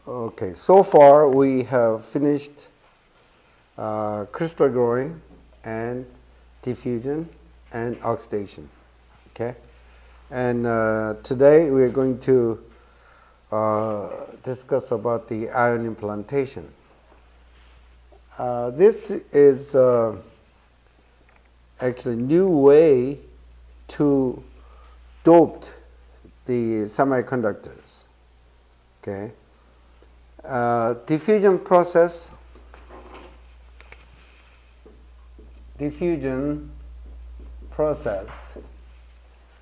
Okay, so far we have finished crystal growing and diffusion and oxidation. Okay, and today we are going to discuss about the ion implantation. This is actually a new way to dope the semiconductors. Okay. Diffusion process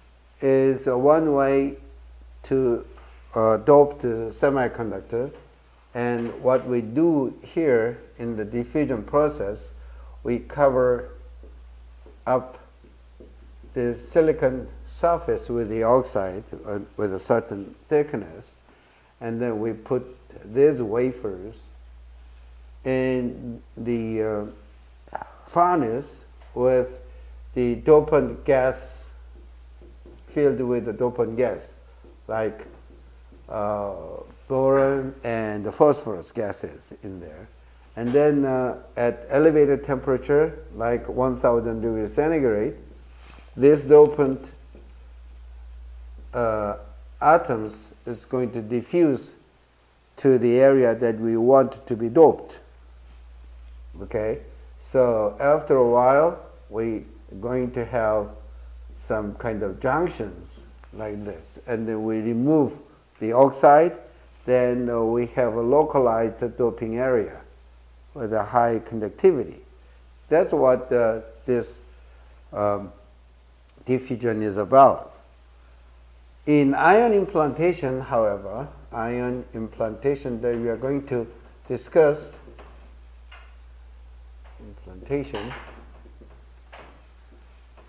is one way to dope the semiconductor, and what we do here in the diffusion process, we cover up the silicon surface with the oxide with a certain thickness, and then we put these wafers in the furnace with the dopant gas, filled with the dopant gas, like boron and the phosphorus gases in there. And then at elevated temperature, like 1000 degrees centigrade, this dopant atoms is going to diffuse to the area that we want to be doped. Okay, so after a while, we are going to have some kind of junctions like this, and then we remove the oxide, then we have a localized doping area with a high conductivity. That's what this diffusion is about. In ion implantation, however, ion implantation that we are going to discuss,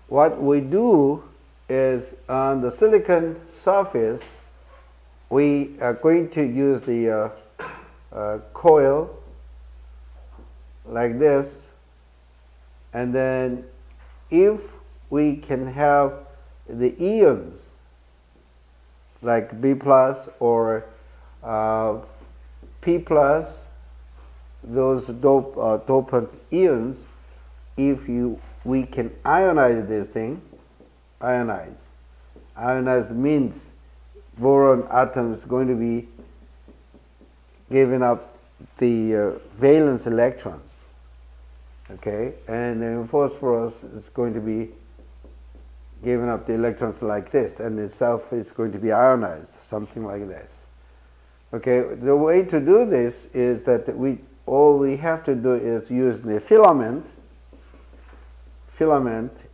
what we do is on the silicon surface, we are going to use the coil like this, and then if we can have the ions like B plus or P plus, those dopant ions, if we can ionize this thing, ionize means boron atom is going to be giving up the valence electrons, okay, and then phosphorus is going to be giving up the electrons like this, and itself is going to be ionized, something like this. Okay, the way to do this is that all we have to do is use the filament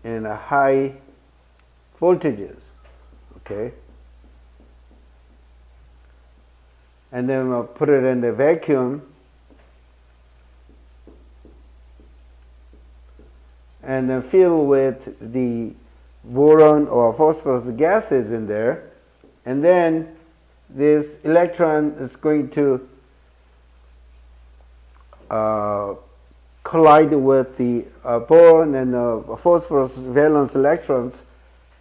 in a high voltages, okay, and then we'll put it in the vacuum, and then fill with the boron or phosphorus gases in there, and then this electron is going to collide with the boron and phosphorus valence electrons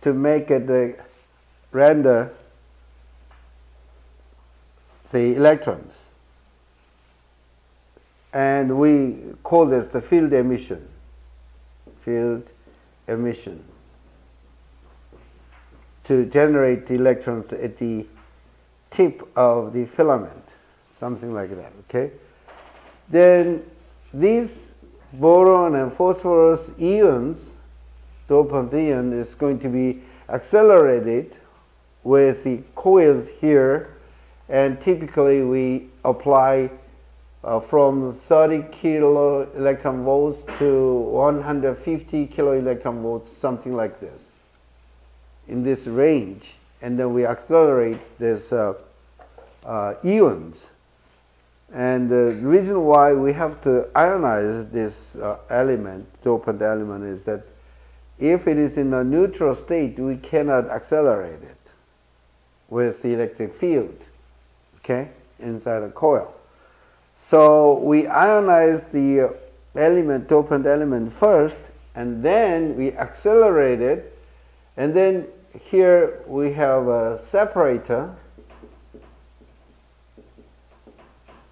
to make it render the electrons, and we call this the field emission. To generate the electrons at the tip of the filament, something like that, okay? Then these boron and phosphorus ions, dopant ion, is going to be accelerated with the coils here, and typically we apply from 30 kilo electron volts to 150 kilo electron volts, something like this, in this range, and then we accelerate this ions. And the reason why we have to ionize this dopant element, is that if it is in a neutral state, we cannot accelerate it with the electric field, okay, inside a coil. So we ionize the dopant element first, and then we accelerate it, and then here we have a separator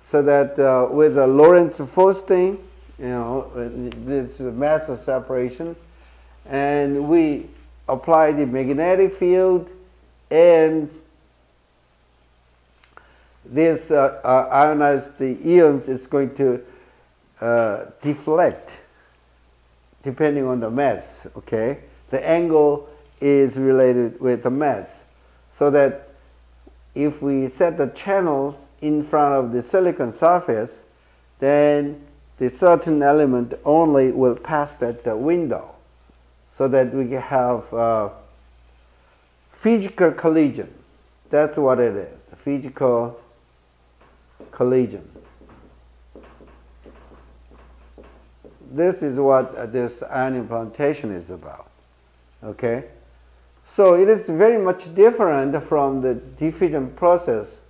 so that with the Lorentz force thing, this mass separation, and we apply the magnetic field, and this ionized ions is going to deflect depending on the mass, okay? The angle is related with the mass, so that if we set the channels in front of the silicon surface, then the certain element only will pass that window, so that we can have physical collision. That's what it is, physical collision. This is what this ion implantation is about, okay? So it is very much different from the diffusion process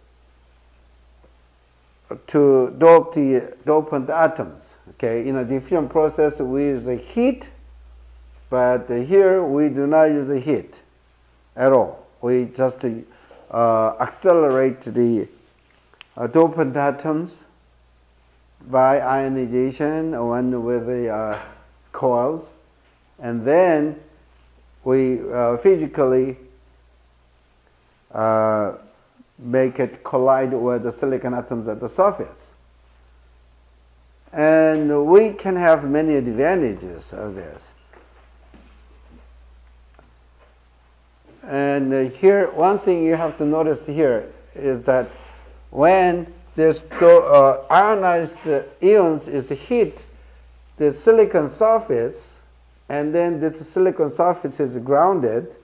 to dope the dopant atoms, okay? In a diffusion process, we use the heat, but here we do not use the heat at all. We just accelerate the dopant atoms by ionization, one with the coils, and then we physically make it collide with the silicon atoms at the surface. And we can have many advantages of this. And here, one thing you have to notice here is that when this ionized ions is hit the silicon surface, and then this silicon surface is grounded,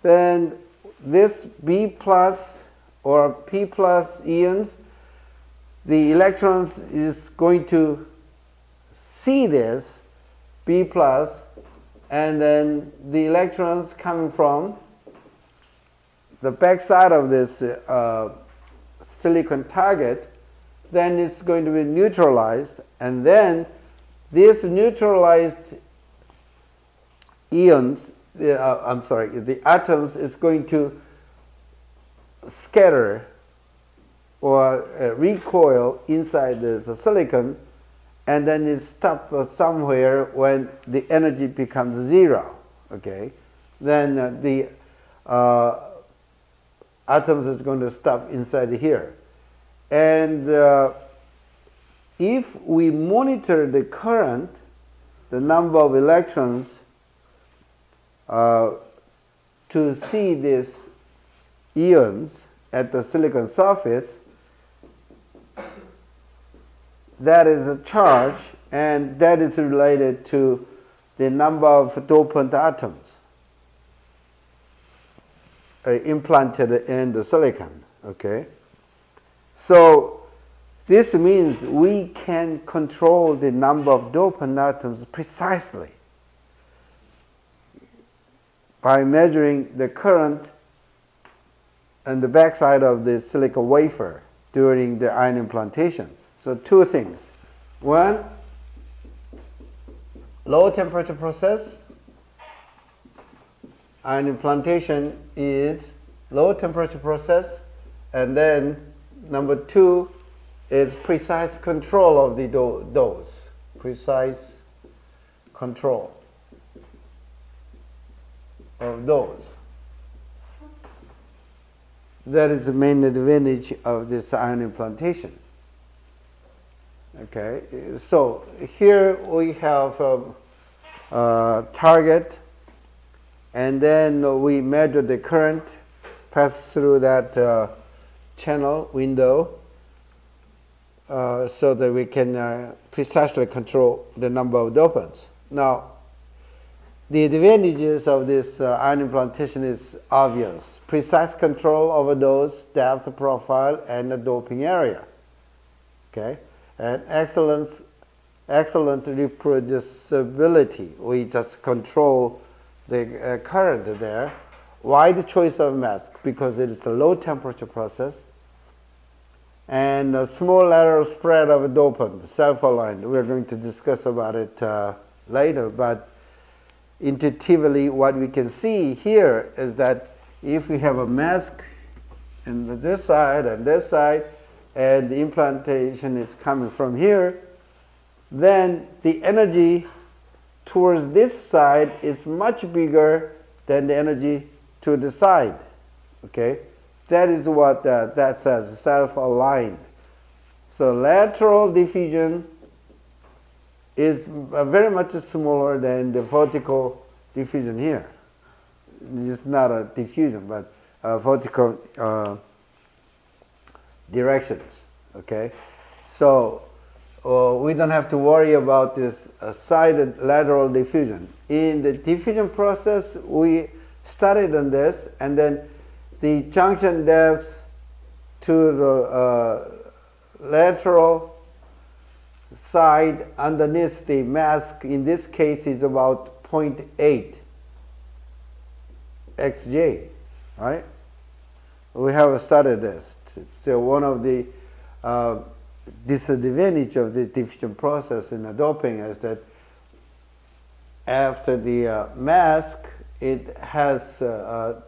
then this B plus or P plus ions, the electrons is going to see this B plus, and then the electrons coming from the backside of this silicon target, then it's going to be neutralized, and then this neutralized ions, the atoms is going to scatter or recoil inside the silicon, and then it stops somewhere when the energy becomes zero, okay? Then the atoms is going to stop inside here. And if we monitor the current, the number of electrons to see these ions at the silicon surface, that is a charge, and that is related to the number of dopant atoms implanted in the silicon, okay? So this means we can control the number of dopant atoms precisely by measuring the current on the backside of the silicon wafer during the ion implantation. So two things. One, low temperature process. Ion implantation is low temperature process. And then number two is precise control of the dose. Precise control of dose. That is the main advantage of this ion implantation. Okay, so here we have a target, and then we measure the current pass through that channel window so that we can precisely control the number of dopants. Now, the advantages of this ion implantation is obvious. Precise control over dose, depth profile, and the doping area. Okay? And excellent reproducibility. We just control the current there. Wide choice of mask because it is a low temperature process. And a small lateral spread of a dopant, self-aligned. We're going to discuss about it later, but intuitively what we can see here is that if we have a mask in this side and this side, and the implantation is coming from here, then the energy towards this side is much bigger than the energy to the side. Okay, that is what that says, self-aligned. So lateral diffusion is very much smaller than the vertical diffusion here. It's not a diffusion, but vertical directions. Okay, so we don't have to worry about this sided lateral diffusion. In the diffusion process, we started on this, and then the junction depth to the lateral side underneath the mask, in this case, is about 0.8 xj, right? We have studied this. So one of the disadvantage of the diffusion process in the doping is that after the mask, it has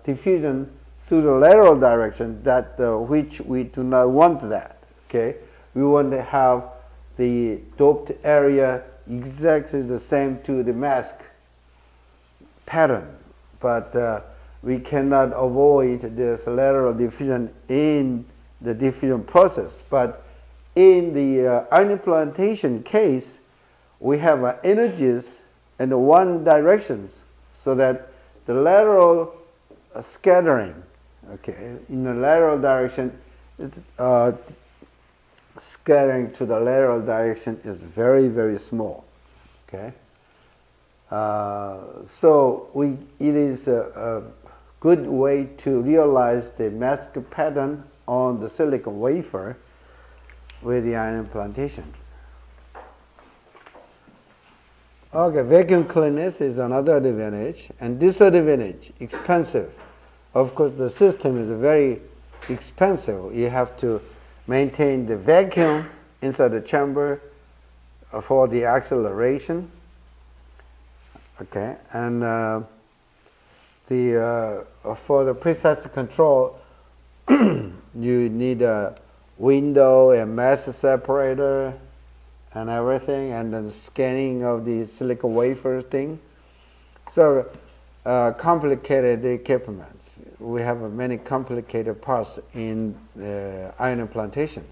diffusion through the lateral direction, that which we do not want that. Okay, we want to have the doped area exactly the same to the mask pattern, but we cannot avoid this lateral diffusion in the diffusion process. But in the ion implantation case, we have energies in the one directions, so that the lateral scattering, okay, in the lateral direction, it's scattering to the lateral direction is very, very small. Okay, so it is a good way to realize the mask pattern on the silicon wafer with the ion implantation. Okay, vacuum cleanness is another advantage, and disadvantage, expensive. Of course, the system is very expensive. You have to maintain the vacuum inside the chamber for the acceleration. Okay, and for the precise control, you need a window and mass separator and everything, and then scanning of the silicon wafer thing. So complicated equipment. We have many complicated parts in ion implantation.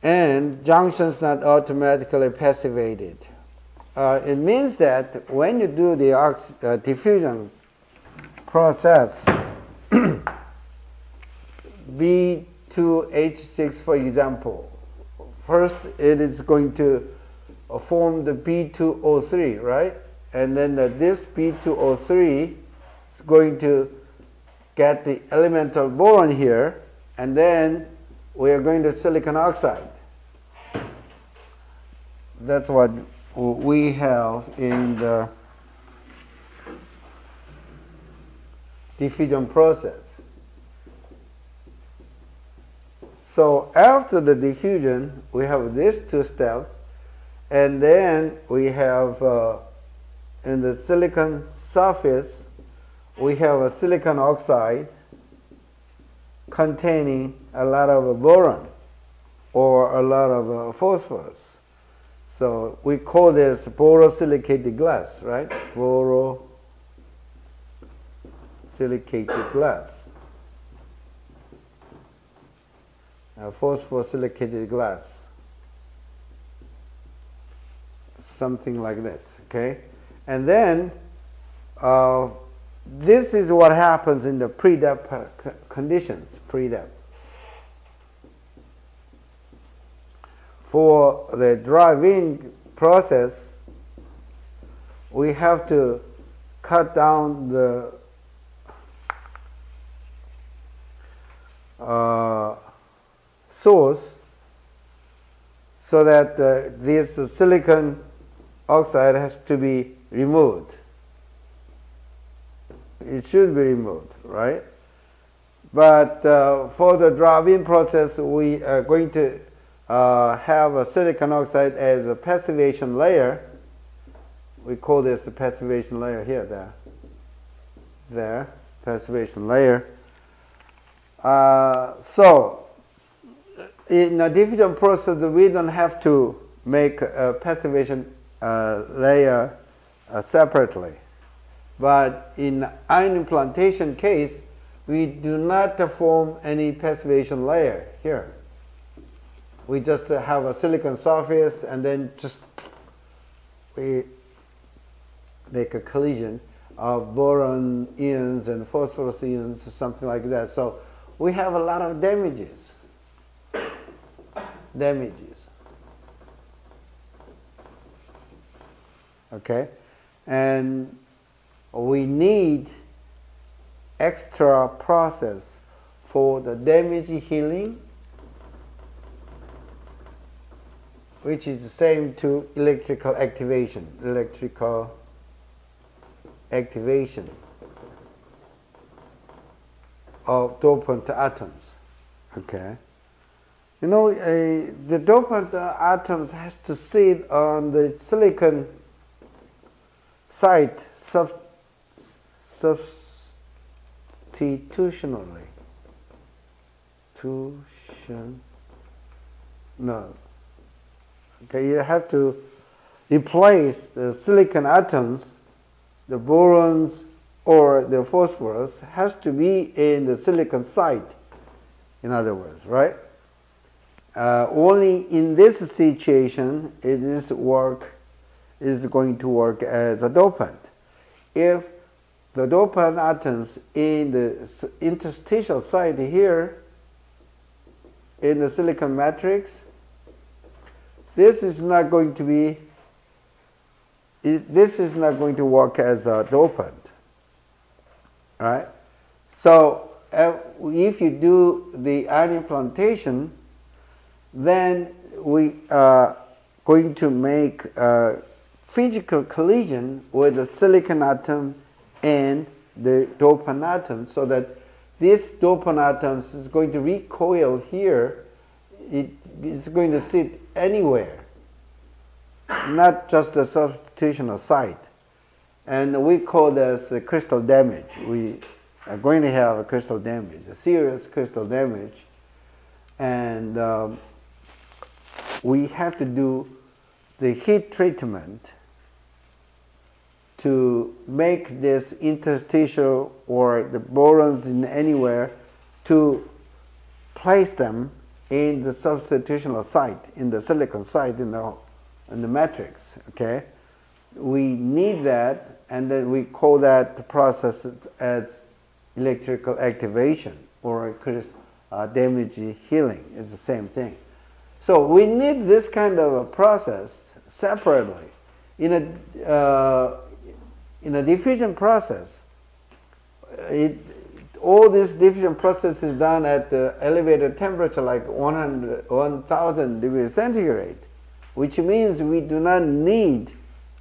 And junctions not automatically passivated. It means that when you do the diffusion process, B2H6, for example, first it is going to form the B2O3, right? And then this B2O3 is going to get the elemental boron here, and then we are going to silicon oxide. That's what we have in the diffusion process. So after the diffusion, we have these two steps, and then we have in the silicon surface, we have a silicon oxide containing a lot of boron or a lot of phosphorus. So we call this borosilicated glass, right? Borosilicated glass. Phosphosilicated glass. Something like this, okay? And then this is what happens in the pre-dep conditions, pre-dep. For the drive-in process, we have to cut down the source so that this silicon oxide has to be removed. It should be removed, right? But for the drive-in process, we are going to have a silicon oxide as a passivation layer. We call this a passivation layer here, there, passivation layer. So in a diffusion process, we don't have to make a passivation layer separately. But in ion implantation case, we do not form any passivation layer here. We just have a silicon surface and then just we make a collision of boron ions and phosphorus ions, something like that. So we have a lot of damages. Okay, and we need extra process for the damage healing, which is the same to electrical activation. Of dopant atoms. Okay, you know, the dopant atoms has to sit on the silicon site substitutionally. Okay, you have to replace the silicon atoms, the borons or the phosphorus has to be in the silicon site, in other words, right? Only in this situation it is going to work as a dopant. If the dopant atoms in the interstitial site here in the silicon matrix, this is not going to work as a dopant, right? So if you do the ion implantation, then we are going to make a physical collision with the silicon atom and the dopant atom, so that this dopant atoms is going to recoil here. It is going to sit anywhere, not just the substitutional site. And we call this crystal damage. We are going to have a crystal damage, a serious crystal damage. And we have to do the heat treatment to make this interstitial or the borons in anywhere, to place them in the substitutional site, in the silicon site, in the matrix. Okay, we need that, and then we call that process as electrical activation or damage healing. It's the same thing. So we need this kind of a process separately. In a diffusion process, all this diffusion process is done at the elevated temperature, like 1000 degrees centigrade, which means we do not need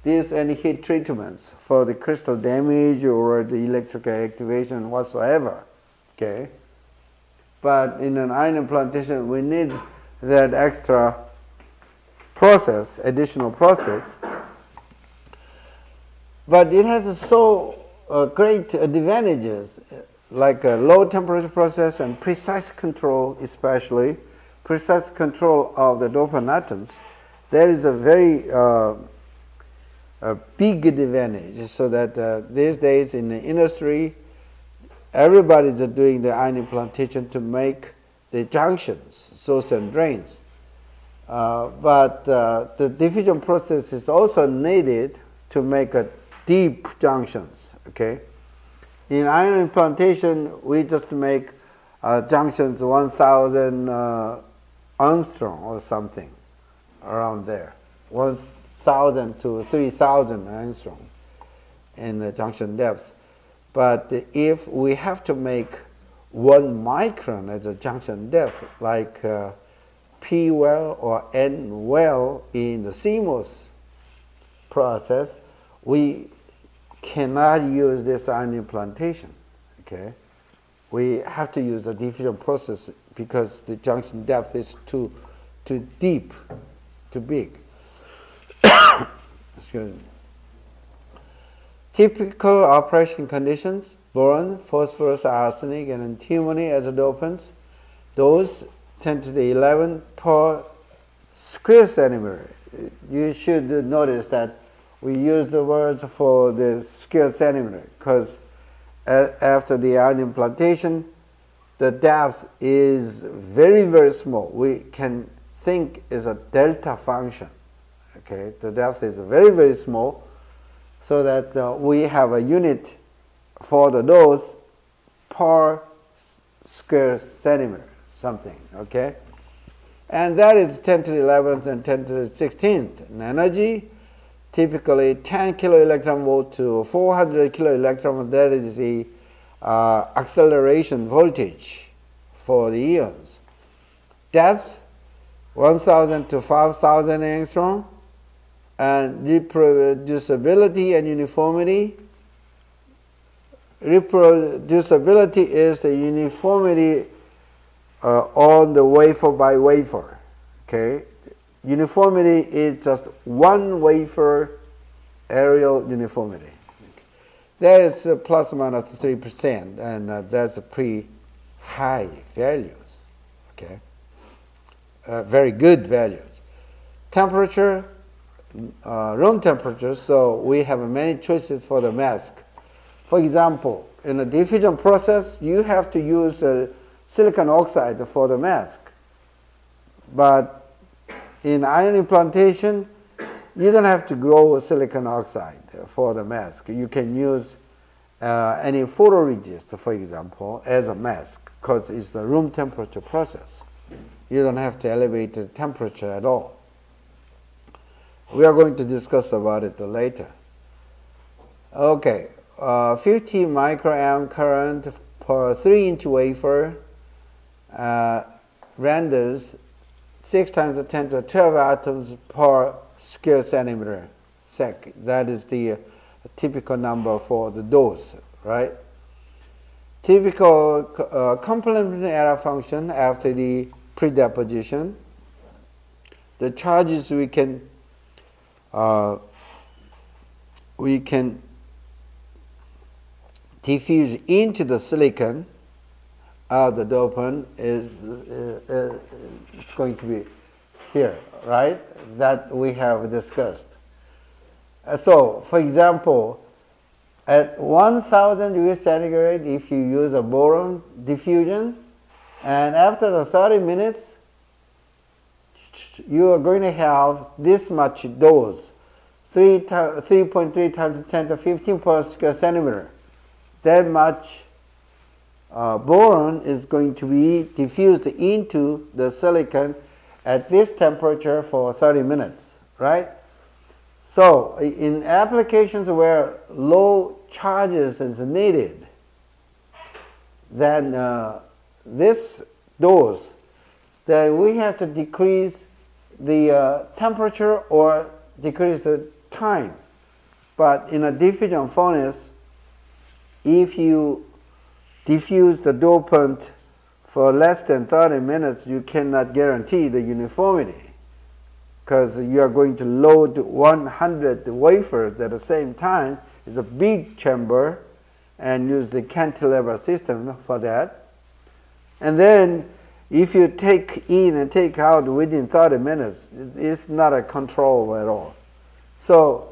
any heat treatments for the crystal damage or the electrical activation whatsoever. Okay, but in an ion implantation, we need that extra process, additional process. But it has so great advantages, like a low temperature process and precise control, especially precise control of the dopant atoms. There is a very big advantage, so that these days in the industry, everybody is doing the ion implantation to make the junctions, source and drains. But the diffusion process is also needed to make a deep junctions. Okay, in ion implantation, we just make junctions 1000 angstrom or something around there, 1000 to 3000 angstrom in the junction depth. But if we have to make 1 micron as a junction depth, like P well or N well in the CMOS process, we cannot use this ion implantation. Okay, we have to use the diffusion process because the junction depth is too deep, too big. Excuse me. Typical operation conditions: boron, phosphorus, arsenic, and antimony as dopants. Those 10 to the 11 per square centimeter. You should notice that we use the words for the square centimeter because after the ion implantation, the depth is very, very small. We can think is a delta function. Okay, the depth is very, very small, so that we have a unit for the dose per square centimeter, something. Okay, and that is 10 to the 11th and 10 to the 16th. And energy, typically 10 kilo electron volt to 400 kilo electron volt. That is the acceleration voltage for the ions. Depth 1000 to 5000 angstrom, and reproducibility and uniformity. Reproducibility is the uniformity on the wafer by wafer. Okay, uniformity is just one wafer areal uniformity. That is plus or minus 3%, and that's a pretty high values. Okay, very good values. Temperature, room temperature. So we have many choices for the mask. For example, in a diffusion process, you have to use silicon oxide for the mask. But in ion implantation, you don't have to grow silicon oxide for the mask. You can use any photoresist, for example, as a mask because it's a room temperature process. You don't have to elevate the temperature at all. We are going to discuss about it later. Okay, 50 microamp current per 3-inch wafer renders 6 times 10 to the 12 atoms per square centimeter sec. That is the typical number for the dose, right? Typical complementary error function after the pre-deposition. The charges we can diffuse into the silicon of the dopant is it's going to be here, right? That we have discussed. So, for example, at 1000 degrees centigrade, if you use a boron diffusion, and after the 30 minutes, you are going to have this much dose, 3.3 times 10 to 15 per square centimeter. That much boron is going to be diffused into the silicon at this temperature for 30 minutes, right? So in applications where low charges is needed, then this dose, then we have to decrease the temperature or decrease the time. But in a diffusion furnace, if you diffuse the dopant for less than 30 minutes, you cannot guarantee the uniformity because you are going to load 100 wafers at the same time. It's a big chamber and use the cantilever system for that. And then if you take in and take out within 30 minutes, it's not a control at all. So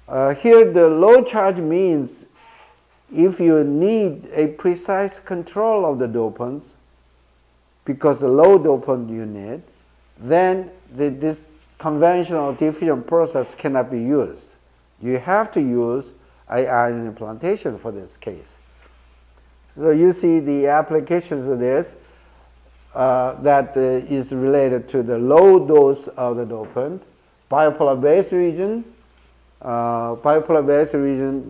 here the low charge means if you need a precise control of the dopants, because the low dopant you need, then this conventional diffusion process cannot be used. You have to use ion implantation for this case. So you see the applications of this that is related to the low dose of the dopant. Bipolar base region,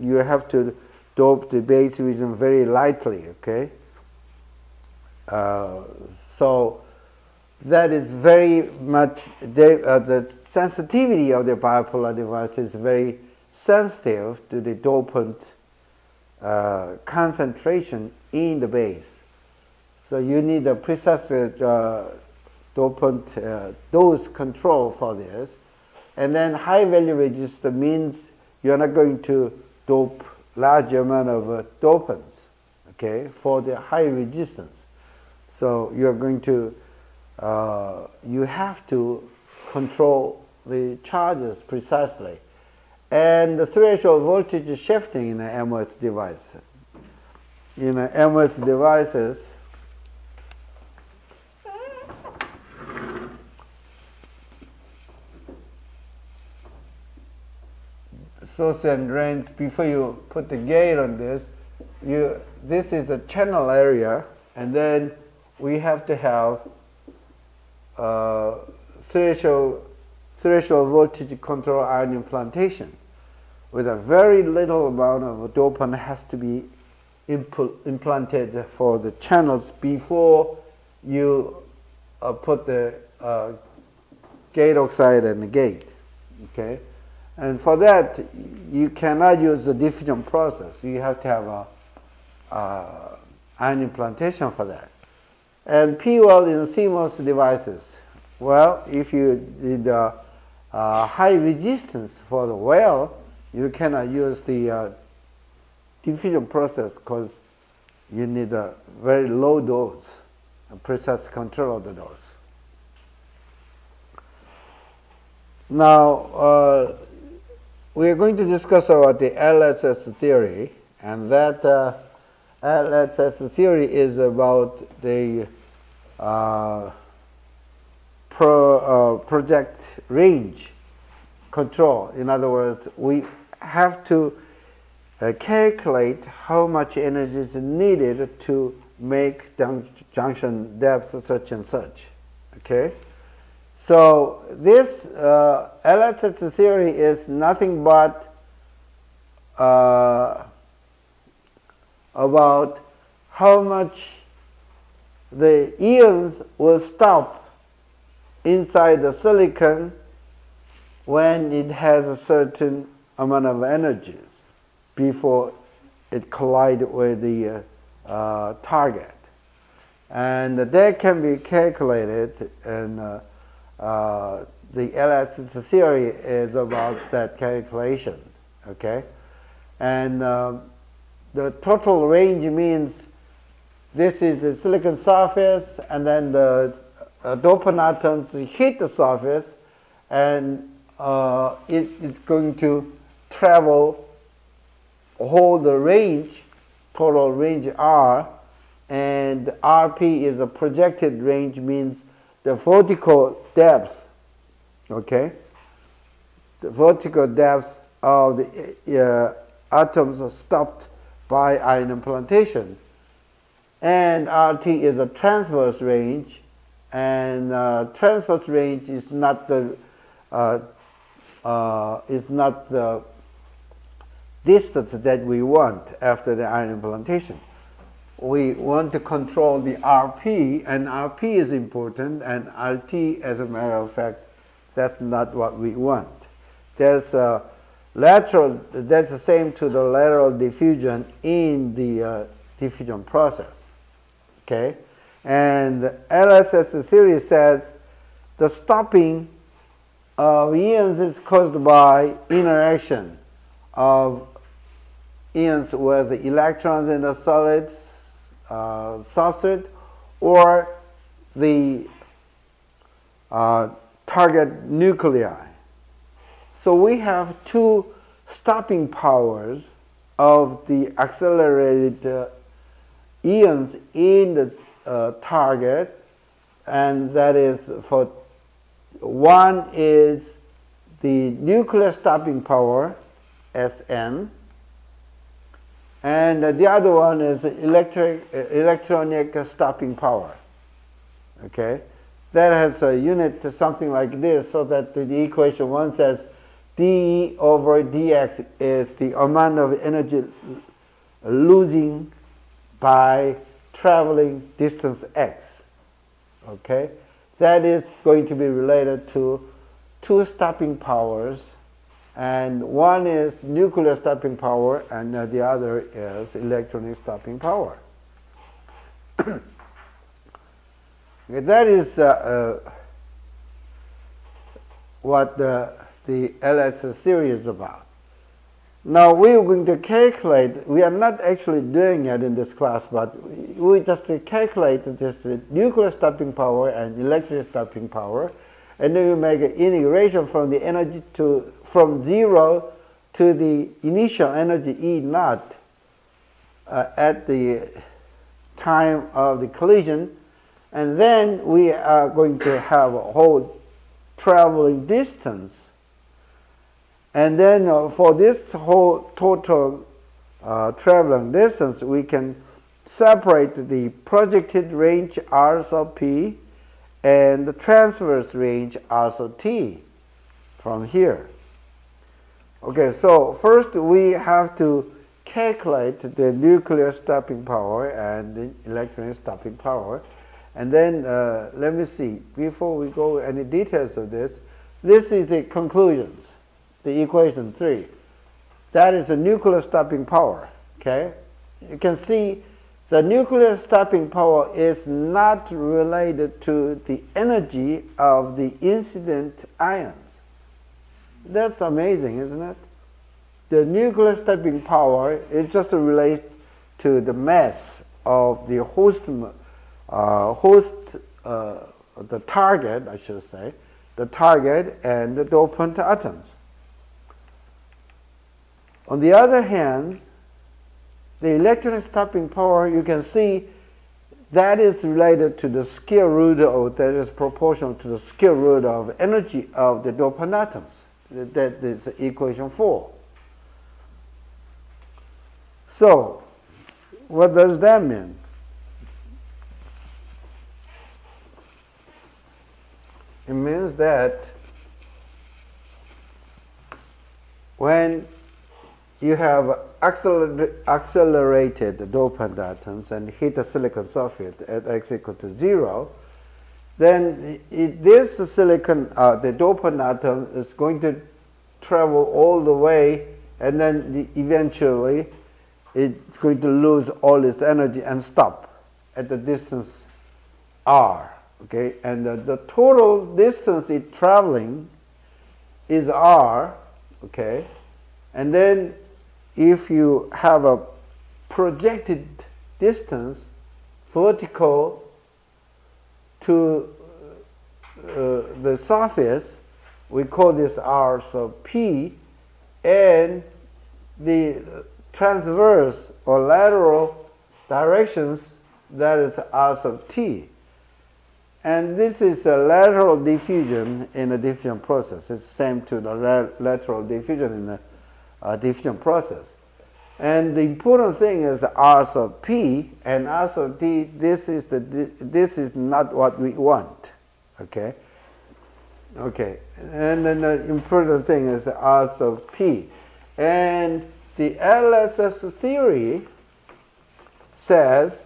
you have to dope the base region very lightly, okay? So that is very much, the sensitivity of the bipolar device is very sensitive to the dopant concentration in the base. So you need a precise dopant dose control for this. And then high value resistor means you're not going to dope large amount of dopants, okay, for the high resistance. So you're going to you have to control the charges precisely. And the threshold voltage shifting in an MOS device. In MOS devices, source and drains, before you put the gate on this, this is the channel area, and then we have to have threshold voltage control ion implantation with a very little amount of dopant has to be implanted for the channels before you put the gate oxide and the gate. Okay, and for that you cannot use the diffusion process. You have to have a ion implantation for that. And P-well in CMOS devices. Well, if you need high resistance for the well, you cannot use the diffusion process because you need a very low dose, a precise control of the dose. Now, we are going to discuss about the LSS theory, and that LSS theory is about the project range control. In other words, we have to calculate how much energy is needed to make junction depth such and such. Okay, so this LSS theory is nothing but about how much the ions will stop inside the silicon when it has a certain amount of energies before it collides with the target. And that can be calculated, and the LSS theory is about that calculation. Okay, and the total range means this is the silicon surface, and then the dopant atoms hit the surface, and it's going to travel whole the range, total range R, and RP is a projected range, means the vertical depth. Okay, the vertical depth of the atoms are stopped by ion implantation. And RT is a transverse range, and transverse range is not the distance that we want after the ion implantation. We want to control the RP, and RP is important, and RT, as a matter of fact, that's not what we want. There's lateral, that's the same to the lateral diffusion in the diffusion process. Okay, and the LSS theory says the stopping of ions is caused by interaction of ions with the electrons in the solid substrate or the target nuclei. So we have two stopping powers of the accelerated ions in the target, and that is, for one is the nuclear stopping power, Sn, and the other one is electronic stopping power. Okay, that has a unit something like this, so that the equation one says dE over dx is the amount of energy losing by traveling distance x. Okay, that is going to be related to two stopping powers, and one is nuclear stopping power, and the other is electronic stopping power. That is what the LSS theory is about. Now we are going to calculate, we are not actually doing it in this class, but we just calculate this nuclear stopping power and electric stopping power, and then we make an integration from the energy from 0 to the initial energy E naught at the time of the collision, and then we are going to have a whole traveling distance. And then for this whole total traveling distance, we can separate the projected range R sub P and the transverse range R sub T from here. Okay, so first we have to calculate the nuclear stopping power and the electronic stopping power. And then let me see, before we go any details of this, this is the conclusions. The equation 3. That is the nuclear stopping power. Okay? You can see the nuclear stopping power is not related to the energy of the incident ions. That's amazing, isn't it? The nuclear stopping power is just related to the mass of the the target, I should say, the target and the dopant atoms. On the other hand, the electron stopping power, you can see that is related to the square root of, that is proportional to the square root of energy of the dopant atoms. That is equation 4. So, what does that mean? It means that when you have accelerated dopant atoms and hit the silicon sulfate at x equal to 0, then this silicon, the dopant atom is going to travel all the way, and then eventually it's going to lose all its energy and stop at the distance r. Okay, and the total distance it's traveling is r. Okay, and then if you have a projected distance vertical to the surface, we call this r sub p, and the transverse or lateral directions, that is r sub t. And this is a lateral diffusion in a diffusion process. It's same to the lateral diffusion in the diffusion process. And the important thing is R sub P and R sub T. This is not what we want. Okay. Okay. And then the important thing is R sub P. And the LSS theory says.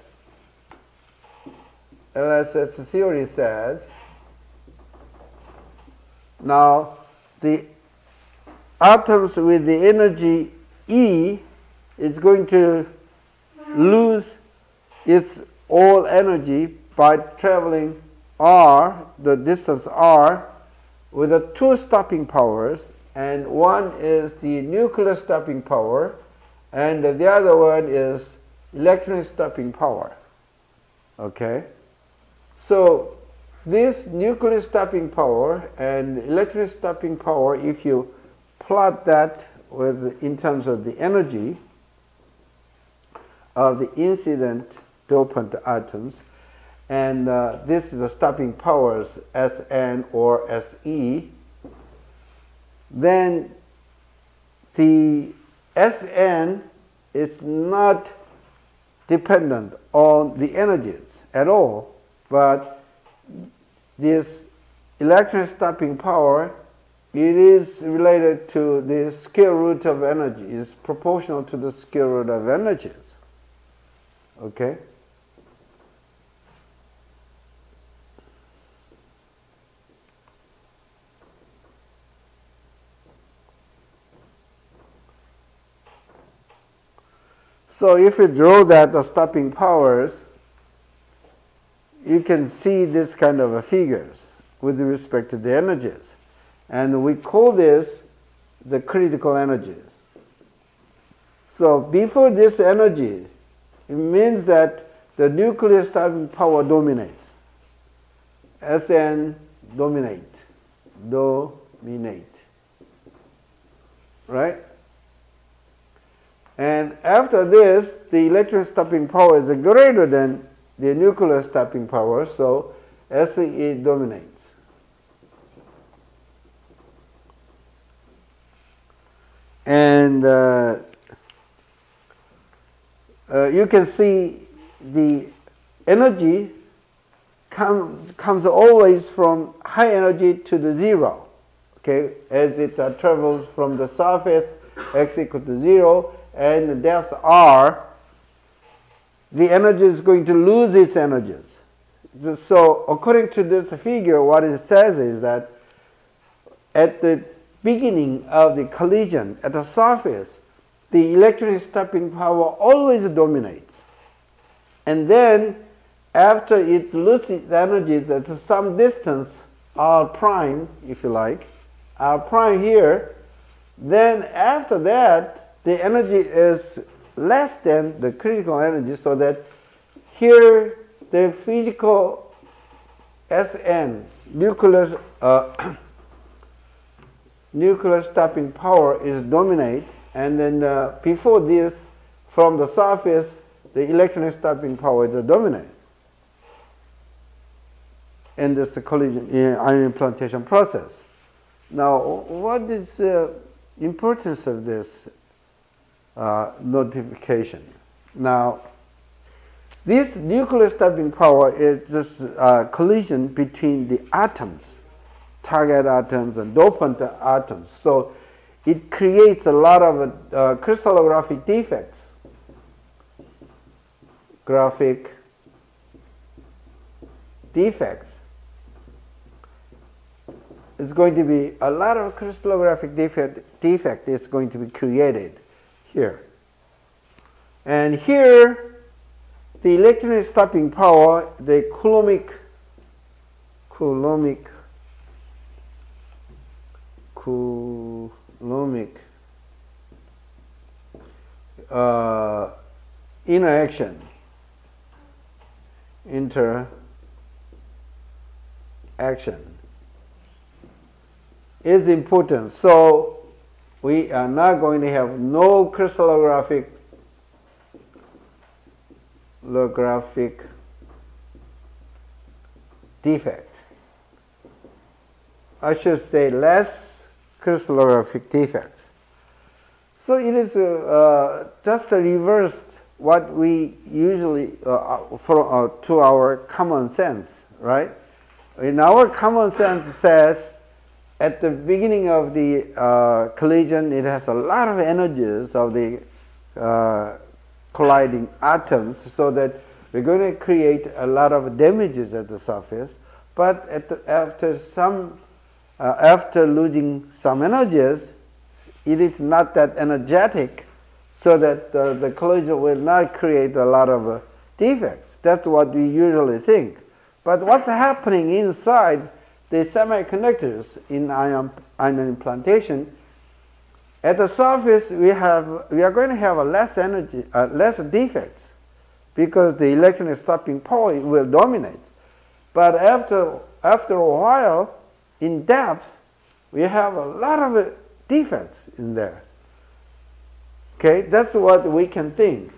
LSS theory says. Now the atoms with the energy E is going to lose its all energy by traveling r, the distance r, with the two stopping powers, and one is the nuclear stopping power, and the other one is electronic stopping power. Okay? So this nuclear stopping power and electronic stopping power, if you plot that in terms of the energy of the incident dopant atoms, and this is the stopping powers Sn or Se, then the Sn is not dependent on the energies at all, but this electron stopping power, it is related to the square root of energy. It's proportional to the square root of energies. Okay? So if you draw that the stopping powers, you can see this kind of figures with respect to the energies. And we call this the critical energies. So before this energy, it means that the nuclear stopping power dominates. Sn dominate. Right? And after this, the electron stopping power is greater than the nuclear stopping power, so Se dominates. And you can see the energy comes always from high energy to the zero, okay, as it travels from the surface, x equal to 0, and the depth r, the energy is going to lose its energies. So according to this figure, what it says is that at the beginning of the collision at the surface, the electron stopping power always dominates. And then after it loses its energy at some distance, r prime, if you like, r prime here, then after that, the energy is less than the critical energy, so that here the physical Sn, nuclear stopping power is dominate, and then before this, from the surface, the electron stopping power is dominate in this collision ion implantation process. Now, what is the importance of this notification? Now, this nuclear stopping power is just a collision between the atoms, target atoms and dopant atoms. So it creates a lot of crystallographic defects. Graphic defects. It's going to be a lot of crystallographic defect is going to be created here. And here, the electron stopping power, the Coulombic interaction is important. So we are not going to have no crystallographic defect. I should say less crystallographic defects. So it is just reversed what we usually to our common sense, right? In our common sense says at the beginning of the collision, it has a lot of energies of the colliding atoms, so that we're going to create a lot of damages at the surface. But after losing some energies, it is not that energetic, so that the collision will not create a lot of defects. That's what we usually think. But what's happening inside the semiconductors in ion implantation? At the surface, we are going to have a less energy, less defects, because the electron stopping power will dominate. But after a while, in depth, we have a lot of defects in there. Okay, that's what we can think.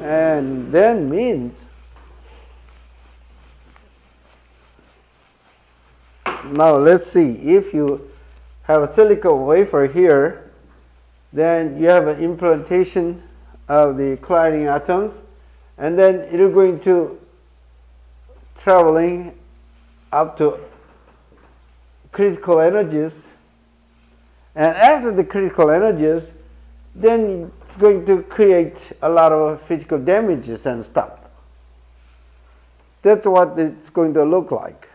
And then means, now let's see, if you have a silicon wafer here, then you have an implantation of the colliding atoms, and then you're going to traveling up to critical energies, and after the critical energies, then it's going to create a lot of physical damages and stuff. That's what it's going to look like.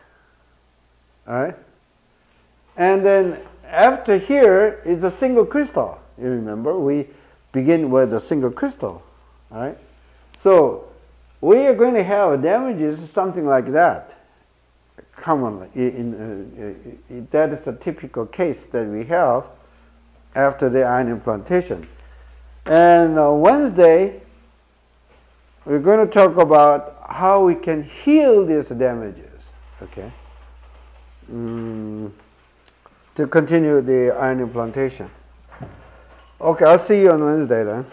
All right? And then after here is a single crystal. You remember, we begin with a single crystal. All right? So we are going to have damages, something like that. Commonly, that is the typical case that we have after the ion implantation. And Wednesday, we're going to talk about how we can heal these damages. Okay. To continue the iron implantation. Okay, I'll see you on Wednesday then.